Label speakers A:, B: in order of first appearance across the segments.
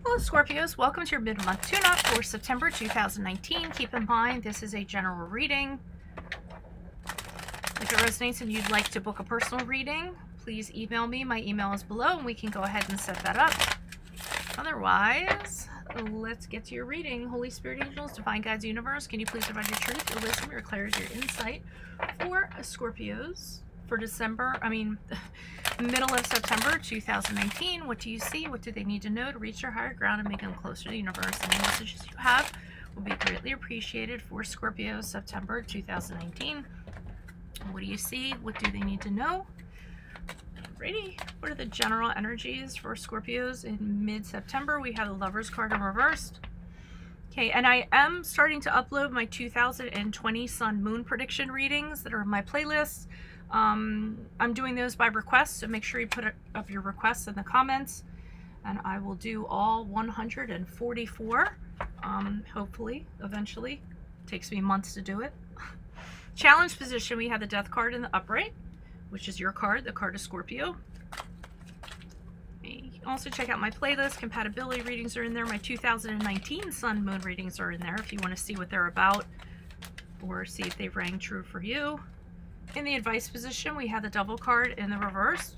A: Hello Scorpios, welcome to your mid-month tune-up for September 2019. Keep in mind, this is a general reading. If it resonates and you'd like to book a personal reading, please email me. My email is below and we can go ahead and set that up. Otherwise, let's get to your reading. Holy Spirit, Angels, Divine Guides, Universe, can you please provide your truth, your wisdom, your clarity, your insight for Scorpios for middle of September 2019. What do you see? What do they need to know to reach their higher ground and make them closer to the universe? Any messages you have will be greatly appreciated for Scorpio September 2019. What do you see? What do they need to know? Alrighty. What are the general energies for Scorpios in mid-September? We have the Lover's card in reversed. Okay, and I am starting to upload my 2020 Sun Moon prediction readings that are in my playlists. I'm doing those by request, so make sure you put up your requests in the comments, and I will do all 144, hopefully, eventually. Takes me months to do it. Challenge position, we have the Death card in the upright, which is your card, the card of Scorpio. You can also check out my playlist. Compatibility readings are in there. My 2019 Sun Moon readings are in there if you want to see what they're about or see if they rang true for you. In the advice position, we have the Devil card in the reverse.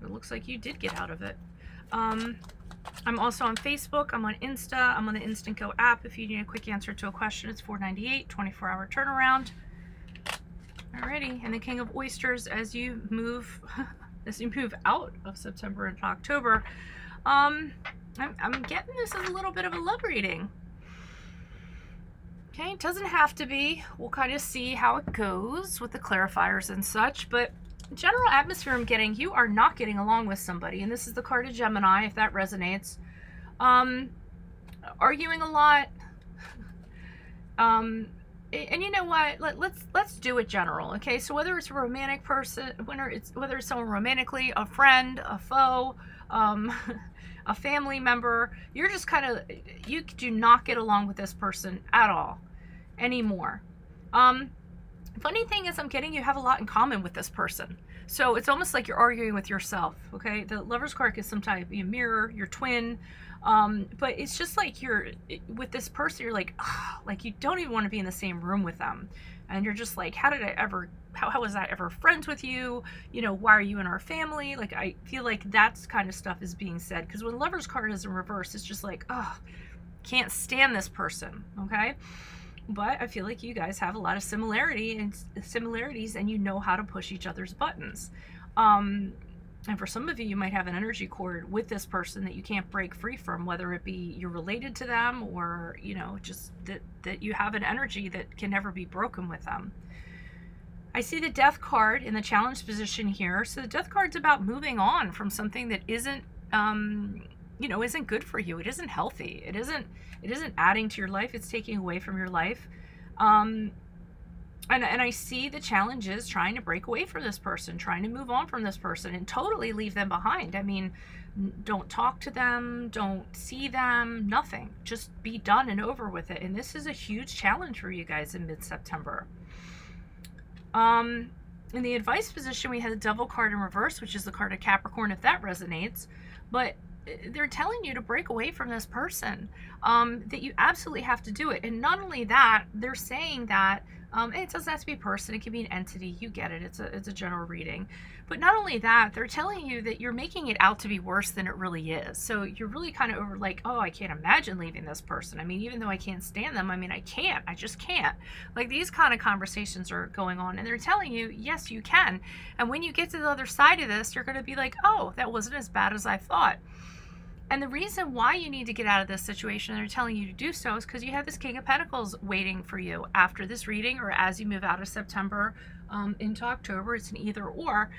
A: It looks like you did get out of it. I'm also on Facebook. I'm on Insta. I'm on the Instant Go app. If you need a quick answer to a question, it's $4.98, 24-hour turnaround. Alrighty, and the King of Oysters, as you move out of September into October, I'm getting this as a little bit of a love reading. Okay, it doesn't have to be. We'll kind of see how it goes with the clarifiers and such, but general atmosphere I'm getting, you are not getting along with somebody, and this is the card of Gemini, if that resonates. Arguing a lot. And you know what? Let's do it general, okay? So whether it's a romantic person, whether it's someone romantically, a friend, a foe, a family member, you're just kind of, you do not get along with this person at all anymore. Funny thing is, I'm getting you have a lot in common with this person. So it's almost like you're arguing with yourself, okay? The Lover's card is some type of mirror, your twin. But it's just like you're with this person, you're like, like you don't even want to be in the same room with them. And you're just like, how was I ever friends with you? You know, why are you in our family? Like, I feel like that's kind of stuff is being said. Because when Lover's card is in reverse, it's just like, can't stand this person, okay? But I feel like you guys have a lot of similarities and you know how to push each other's buttons. And for some of you, you might have an energy cord with this person that you can't break free from, whether it be you're related to them or, you know, just that you have an energy that can never be broken with them. I see the Death card in the challenge position here. So the Death card's about moving on from something that isn't, isn't good for you. It isn't healthy. It isn't adding to your life. It's taking away from your life. And I see the challenges trying to break away from this person, trying to move on from this person and totally leave them behind. I mean, don't talk to them, don't see them, nothing. Just be done and over with it. And this is a huge challenge for you guys in mid-September. In the advice position, we had the Devil card in reverse, which is the card of Capricorn, if that resonates. But they're telling you to break away from this person, that you absolutely have to do it. And not only that, they're saying that it doesn't have to be a person, it can be an entity. You get it. It's a general reading. But not only that, they're telling you that you're making it out to be worse than it really is. So you're really kind of over like, I can't imagine leaving this person. I mean, even though I can't stand them, I just can't. Like, these kind of conversations are going on, and they're telling you, yes, you can. And when you get to the other side of this, you're going to be like, that wasn't as bad as I thought. And the reason why you need to get out of this situation, they're telling you to do so, is because you have this King of Pentacles waiting for you after this reading or as you move out of September into October. It's an either or.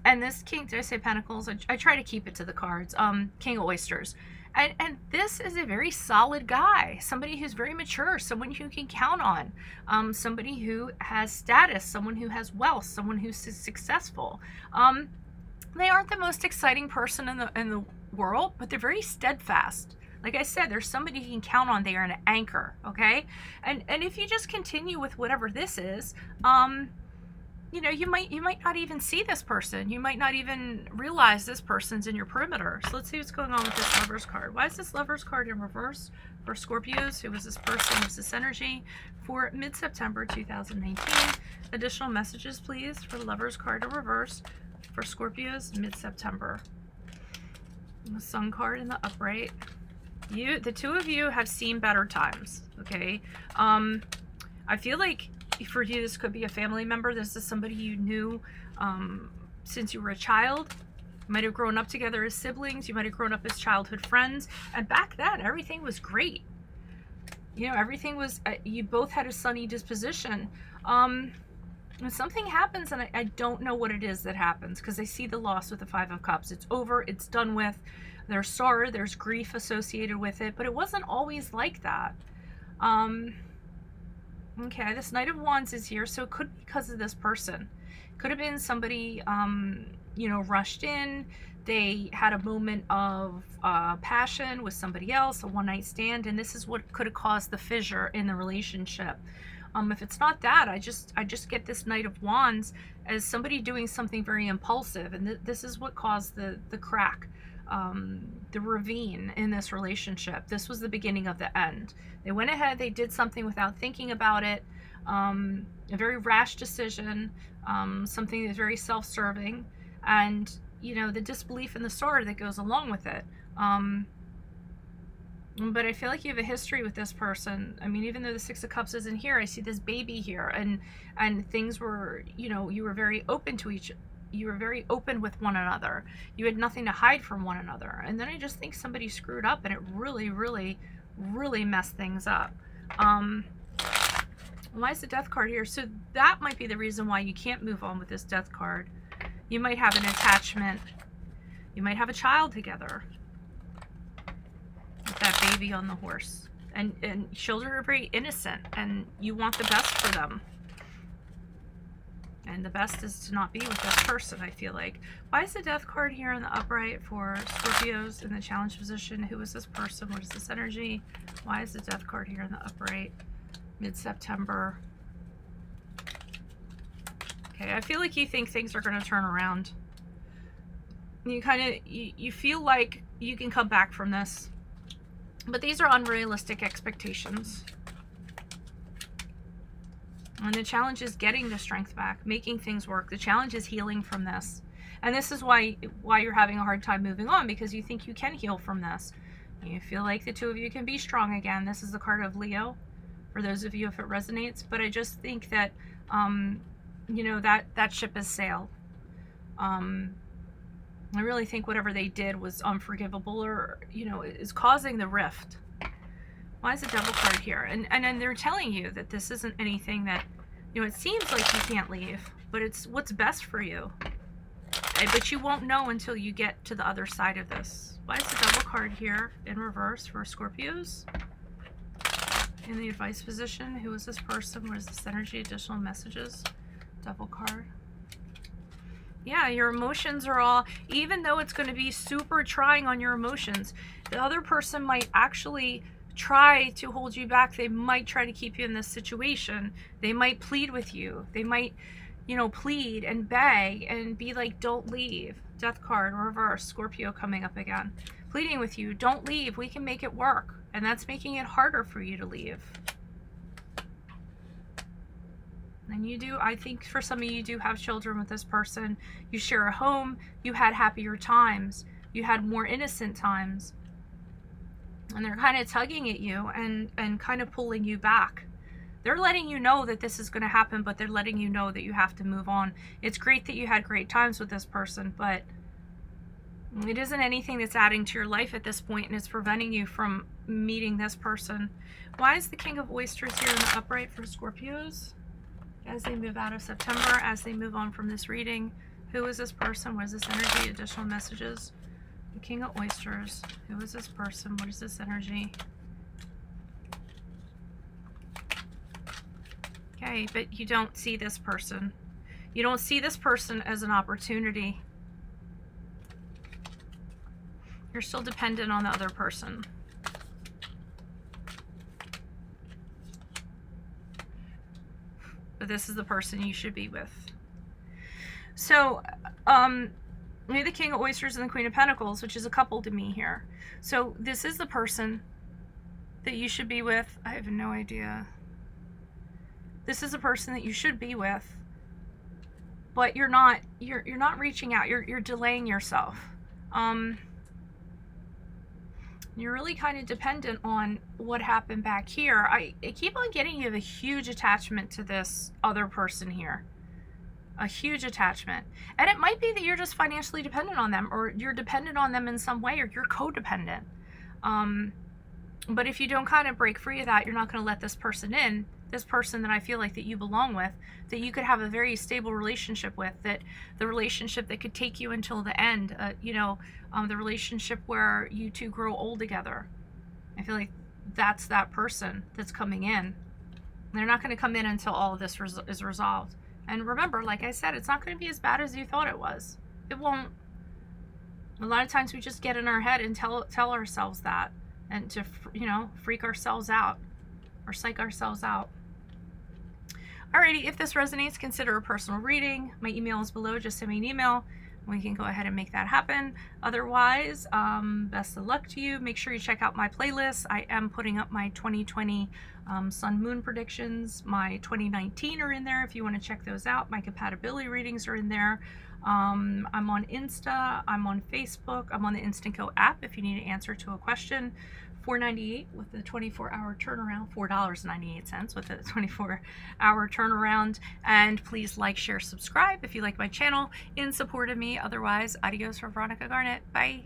A: And this King, did I say Pentacles? I try to keep it to the cards. King of Oysters. And this is a very solid guy, somebody who's very mature, someone who can count on, somebody who has status, someone who has wealth, someone who's successful. They aren't the most exciting person in the world, but they're very steadfast. Like I said, there's somebody you can count on. They are an anchor, okay? And if you just continue with whatever this is, you know, you might not even see this person. You might not even realize this person's in your perimeter. So let's see what's going on with this Lovers card. Why is this Lovers card in reverse for Scorpios? Who was this person? Who's this energy for mid-September 2019? Additional messages, please, for the Lovers card in reverse for Scorpios mid-September. The Sun card in the upright. The two of you have seen better times, okay? I feel like for you, this could be a family member. This is somebody you knew since you were a child. You might have grown up together as siblings. You might have grown up as childhood friends. And back then, everything was great. You know, everything was, you both had a sunny disposition. And something happens, and I don't know what it is that happens, because I see the loss with the Five of Cups. It's over. It's done with. There's sorrow. There's grief associated with it. But it wasn't always like that. Okay, this Knight of Wands is here, so it could be because of this person. Could have been somebody, you know, rushed in. They had a moment of passion with somebody else, a one-night stand, and this is what could have caused the fissure in the relationship. If it's not that, I just get this Knight of Wands as somebody doing something very impulsive, and this is what caused the crack. The ravine in this relationship. This was the beginning of the end. They went ahead, they did something without thinking about it, a very rash decision, something that's very self-serving, and you know, the disbelief and the sorrow that goes along with it. But I feel like you have a history with this person. I mean, even though the Six of Cups isn't here, I see this baby here, and things were, you know, you were very open to you were very open with one another. You had nothing to hide from one another. And then I just think somebody screwed up, and it really, really, really messed things up. Why is the Death card here? So that might be the reason why you can't move on with this Death card. You might have an attachment. You might have a child together. With that baby on the horse. And children are very innocent, and you want the best for them. And the best is to not be with this person, I feel like. Why is the Death card here in the upright for Scorpios in the challenge position? Who is this person? What is this energy? Why is the Death card here in the upright mid-September? Okay, I feel like you think things are going to turn around. You kind of, you feel like you can come back from this. But these are unrealistic expectations. And the challenge is getting the strength back, making things work. The challenge is healing from this. And this is why you're having a hard time moving on, because you think you can heal from this. You feel like the two of you can be strong again. This is the card of Leo, for those of you if it resonates. But I just think that, you know, that ship has sailed. I really think whatever they did was unforgivable, or, you know, is causing the rift. Why is the Devil card here? And then they're telling you that this isn't anything that, you know, it seems like you can't leave, but it's what's best for you. But you won't know until you get to the other side of this. Why is the Devil card here in reverse for Scorpios? In the advice position, who is this person? What is this energy? Additional messages. Devil card. Yeah, your emotions are all, even though it's going to be super trying on your emotions, the other person might actually try to hold you back. They might try to keep you in this situation. They might plead with you. They might, you know, plead and beg and be like, don't leave. Death card, reverse, Scorpio coming up again. Pleading with you, don't leave. We can make it work. And that's making it harder for you to leave. And you do, I think for some of you do have children with this person. You share a home. You had happier times. You had more innocent times. And they're kind of tugging at you and kind of pulling you back. They're letting you know that this is going to happen, but they're letting you know that you have to move on. It's great that you had great times with this person, but it isn't anything that's adding to your life at this point, and it's preventing you from meeting this person. Why is the King of Oysters here in the upright for Scorpios? As they move out of September, as they move on from this reading, who is this person? What is this energy? Additional messages. The King of Oysters. Who is this person? What is this energy? Okay, but you don't see this person. You don't see this person as an opportunity. You're still dependent on the other person. But this is the person you should be with. So, we have the King of Oysters and the Queen of Pentacles, which is a couple to me here. So this is the person that you should be with. I have no idea. This is a person that you should be with, but you're not reaching out. You're delaying yourself. You're really kind of dependent on what happened back here. I keep on getting you have a huge attachment to this other person here. A huge attachment. And it might be that you're just financially dependent on them, or you're dependent on them in some way, or you're codependent. But if you don't kind of break free of that, you're not going to let this person in, this person that I feel like that you belong with, that you could have a very stable relationship with, that the relationship that could take you until the end, the relationship where you two grow old together. I feel like that's that person that's coming in. They're not going to come in until all of this is resolved. And remember, like I said, it's not going to be as bad as you thought it was. It won't. A lot of times we just get in our head and tell ourselves that, and to, freak ourselves out or psych ourselves out. Alrighty, if this resonates, consider a personal reading. My email is below. Just send me an email. We can go ahead and make that happen. Otherwise, best of luck to you. Make sure you check out my playlist. I am putting up my 2020 Sun Moon predictions. My 2019 are in there if you want to check those out. My compatibility readings are in there. I'm on Insta. I'm on Facebook. I'm on the Instant Go app if you need an answer to a question. $4.98 with the 24-hour turnaround. $4.98 with the 24-hour turnaround. And please like, share, subscribe if you like my channel in support of me. Otherwise, adios from Veronica Garnett. Bye.